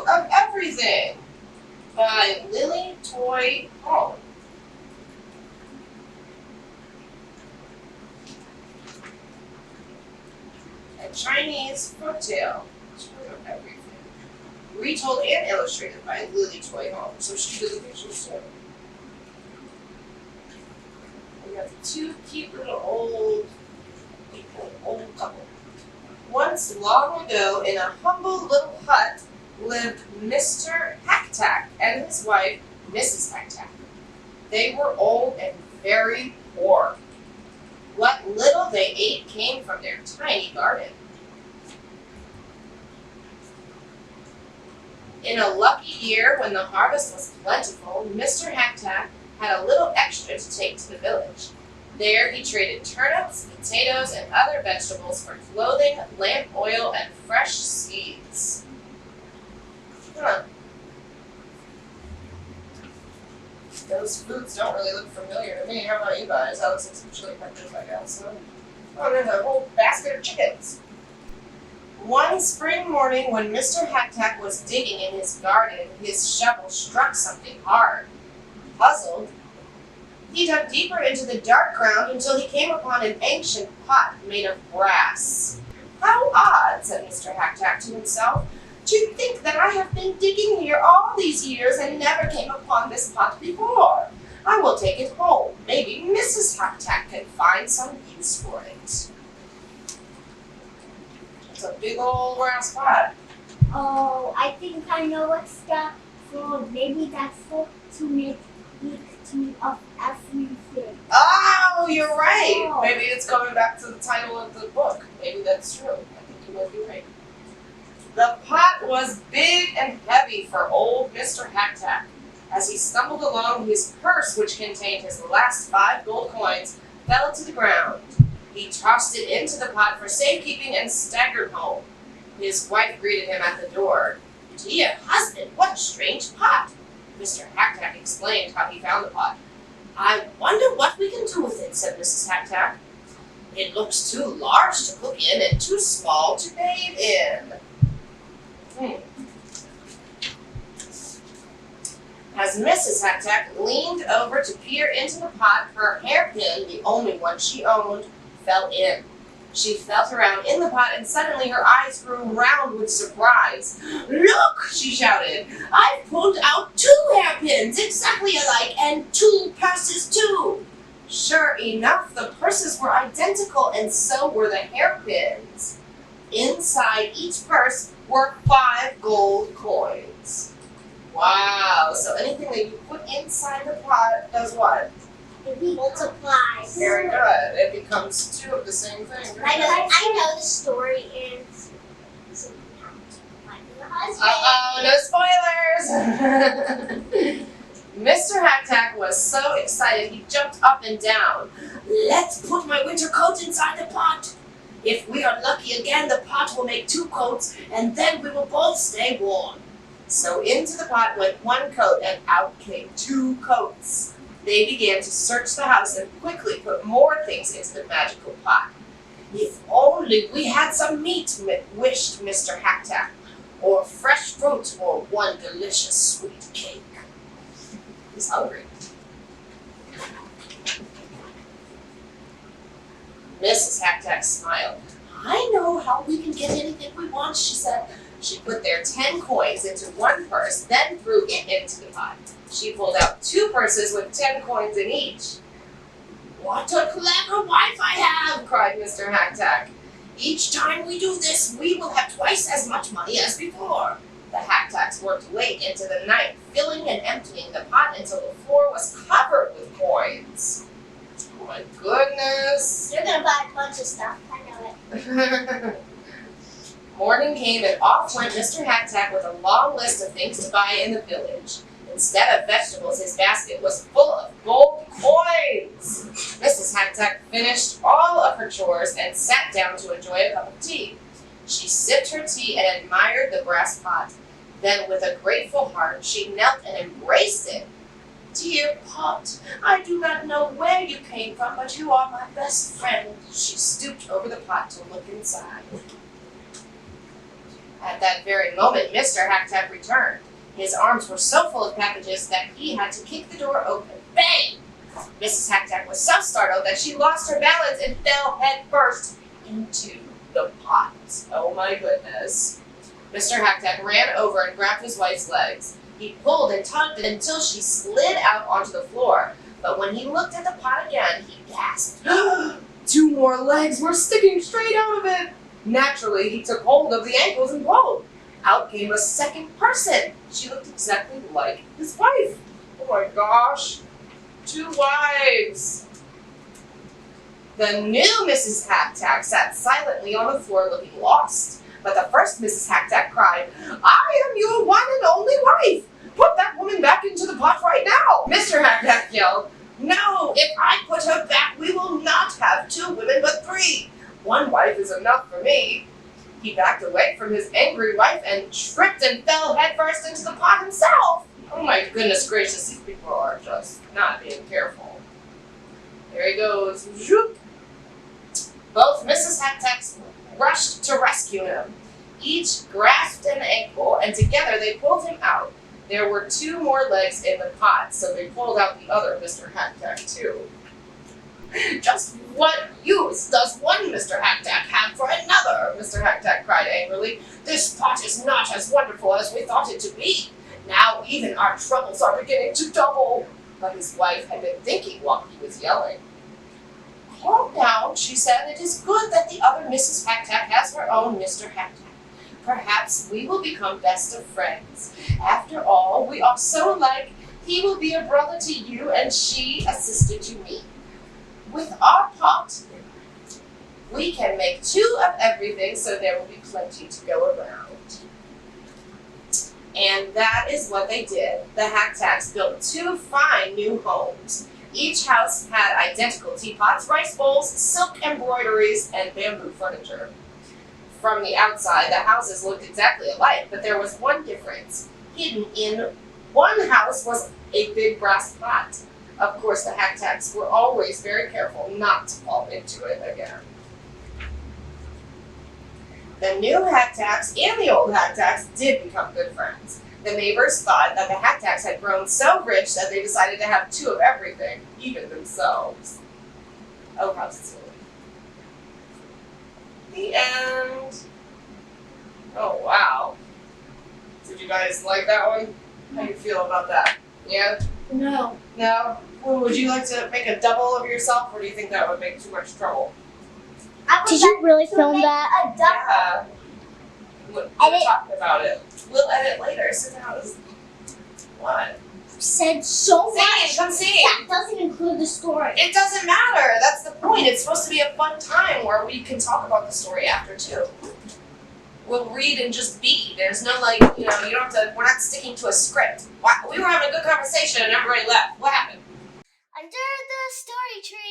World of Everything by Lily Toy Home. A Chinese folktale, World of Everything. Retold and illustrated by Lily Toy Home. So she did the pictures too. We have two cute little old people, old couple. Once long ago, in a humble little hut, lived Mr. Hacktack and his wife, Mrs. Hacktack. They were old and very poor. What little they ate came from their tiny garden. In a lucky year, when the harvest was plentiful, Mr. Hacktack had a little extra to take to the village. There he traded turnips, potatoes, and other vegetables for clothing, lamp oil, and fresh seeds. Those foods don't really look familiar to me. How about you guys? That looks like some chili peppers, I guess. Oh, there's a whole basket of chickens. One spring morning, when Mr. Hacktack was digging in his garden, his shovel struck something hard. Puzzled, he dug deeper into the dark ground until he came upon an ancient pot made of brass. How odd, said Mr. Hacktack to himself. To think that I have been digging here all these years and never came upon this pot before. I will take it home. Maybe Mrs. Hacktack can find some use for it. It's a big old brass pot. Oh, I think I know what's that for. Maybe that's for to make tea of everything. Oh, you're right. Oh. Maybe it's going back to the title of the book. Maybe that's true. I think you might be right. The pot was big and heavy for old Mr. Hacktack. As he stumbled along, his purse, which contained his last 5 gold coins, fell to the ground. He tossed it into the pot for safekeeping and staggered home. His wife greeted him at the door. Dear husband, what a strange pot! Mr. Hacktack explained how he found the pot. I wonder what we can do with it, said Mrs. Hacktack. It looks too large to cook in and too small to bathe in. As Mrs. Hacktack leaned over to peer into the pot, her hairpin, the only one she owned, fell in. She felt around in the pot and suddenly her eyes grew round with surprise. Look, she shouted, I've pulled out 2 hairpins exactly alike and 2 purses too. Sure enough, the purses were identical and so were the hairpins. Inside each purse were 5 gold coins. Wow, so anything that you put inside the pot does what? It multiplies. Very good. It becomes 2 of the same thing. I know the story is finding a husband. No spoilers! Mr. Hacktack was so excited he jumped up and down. Let's put my winter coat inside the pot. If we are lucky again, the pot will make 2 coats, and then we will both stay warm. So into the pot went 1 coat, and out came 2 coats. They began to search the house and quickly put more things into the magical pot. If only we had some meat, wished Mr. Hacktack, or fresh fruit, or 1 delicious sweet cake. He's hungry. Mrs. Hacktack smiled. I know how we can get anything we want, she said. She put their 10 coins into 1 purse, then threw it into the pot. She pulled out 2 purses with 10 coins in each. What a clever wife I have, cried Mr. Hacktack. Each time we do this, we will have twice as much money as before. The Hacktacks worked late into the night, filling and emptying the pot until the floor was covered with coins. Oh my goodness. You're going to buy a bunch of stuff. I know it. Morning came and off went Mr. Hacktack with a long list of things to buy in the village. Instead of vegetables, his basket was full of gold coins. Mrs. Hacktack finished all of her chores and sat down to enjoy a cup of tea. She sipped her tea and admired the brass pot. Then, with a grateful heart, she knelt and embraced it. Dear pot, I do not know where you came from, but you are my best friend. She stooped over the pot to look inside. At that very moment, Mr. Hack returned. His arms were so full of packages that he had to kick the door open. Bang! Mrs. Hack was so startled that she lost her balance and fell head first into the pot. Oh my goodness. Mr. Hack ran over and grabbed his wife's legs. He pulled and tugged until she slid out onto the floor. But when he looked at the pot again, he gasped. 2 more legs were sticking straight out of it. Naturally, he took hold of the ankles and pulled. Out came a second person. She looked exactly like his wife. Oh my gosh. 2 wives. The new Mrs. Hack sat silently on the floor looking lost. But the first Mrs. Hack cried, "I am your one and only wife! Put that woman back into the pot right now!" Mr. Hack yelled, "No, if I put her back, we will not have 2 women but 3. 1 wife is enough for me." He backed away from his angry wife and tripped and fell headfirst into the pot himself. Oh my goodness gracious, these people are just not being careful. There he goes. Zoop. Both Mrs. Hack rushed to rescue him. Each grasped an ankle, and together they pulled him out. There were 2 more legs in the pot, so they pulled out the other Mr. Hack too. "Just what use does one Mr. Hack have for another?" Mr. Hack cried angrily. "This pot is not as wonderful as we thought it to be. Now even our troubles are beginning to double." But his wife had been thinking while he was yelling. "Calm down," she said. "It is good that the other Mrs. Hack has her own Mr. Hack. Perhaps we will become best of friends. After all, we are so alike. He will be a brother to you and she a sister to me. With our pot, we can make 2 of everything, so there will be plenty to go around." And that is what they did. The Hack built 2 fine new homes. Each house had identical teapots, rice bowls, silk embroideries, and bamboo furniture. From the outside, the houses looked exactly alike, but there was one difference. Hidden in one house was a big brass pot. Of course, the Hack were always very careful not to fall into it again. The new Hack and the old Hack did become good friends. The neighbors thought that the Hack had grown so rich that they decided to have 2 of everything, even themselves. Oh, how silly. The end. Oh, wow. Did you guys like that one? How do you feel about that? Yeah? No. No? Well, would you like to make a double of yourself, or do you think that would make too much trouble? Did you really film that? Yeah. We're talking about it. We'll edit later. Sit down. What? Said so much. Come sing. That doesn't include the story. It doesn't matter. That's the point. It's supposed to be a fun time where we can talk about the story after too. We'll read and just be. There's no you don't have to, we're not sticking to a script. We were having a good conversation and everybody left. What happened? Under the story tree.